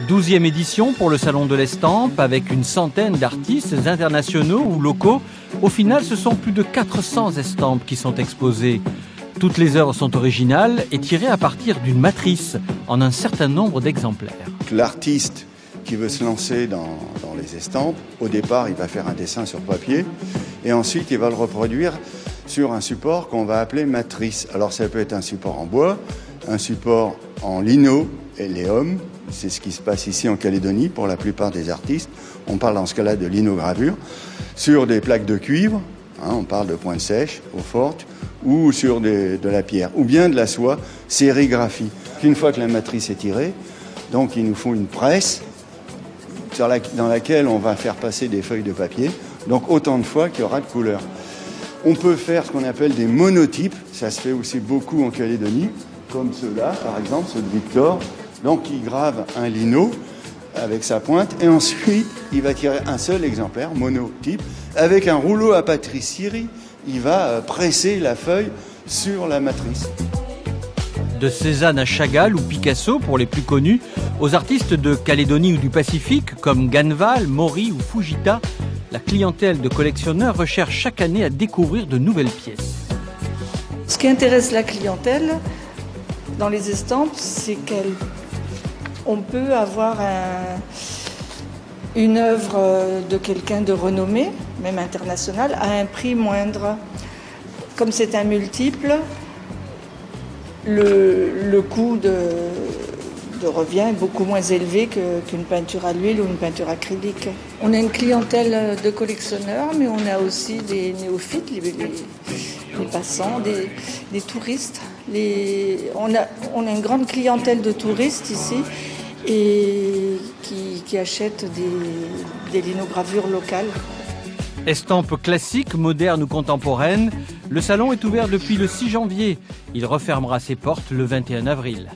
12e édition pour le Salon de l'Estampe avec une centaine d'artistes internationaux ou locaux. Au final, ce sont plus de 400 estampes qui sont exposées. Toutes les œuvres sont originales et tirées à partir d'une matrice en un certain nombre d'exemplaires. L'artiste qui veut se lancer dans les estampes, au départ, il va faire un dessin sur papier et ensuite il va le reproduire sur un support qu'on va appeler matrice. Alors ça peut être un support en bois, un support en lino et léum. C'est ce qui se passe ici en Calédonie pour la plupart des artistes. On parle dans ce cas-là de linogravure sur des plaques de cuivre, on parle de pointe sèche, eau forte, ou sur de la pierre, ou bien de la soie, sérigraphie. Une fois que la matrice est tirée, donc il nous faut une presse dans laquelle on va faire passer des feuilles de papier, donc autant de fois qu'il y aura de couleurs. On peut faire ce qu'on appelle des monotypes, ça se fait aussi beaucoup en Calédonie, comme ceux-là par exemple, ceux de Victor. Donc il grave un lino avec sa pointe et ensuite il va tirer un seul exemplaire, monotype, avec un rouleau à pâtisserie, il va presser la feuille sur la matrice. De Cézanne à Chagall ou Picasso pour les plus connus, aux artistes de Calédonie ou du Pacifique comme Ganval, Mori ou Fujita, la clientèle de collectionneurs recherche chaque année à découvrir de nouvelles pièces. Ce qui intéresse la clientèle dans les estampes, c'est qu'on peut avoir une œuvre de quelqu'un de renommé, même international, à un prix moindre. Comme c'est un multiple, le coût de revient est beaucoup moins élevé qu'une peinture à l'huile ou une peinture acrylique. On a une clientèle de collectionneurs, mais on a aussi des néophytes, les passants, des touristes. On a une grande clientèle de touristes ici et qui achètent des linogravures locales. Estampes classiques, modernes ou contemporaines, le salon est ouvert depuis le 6 janvier. Il refermera ses portes le 21 avril.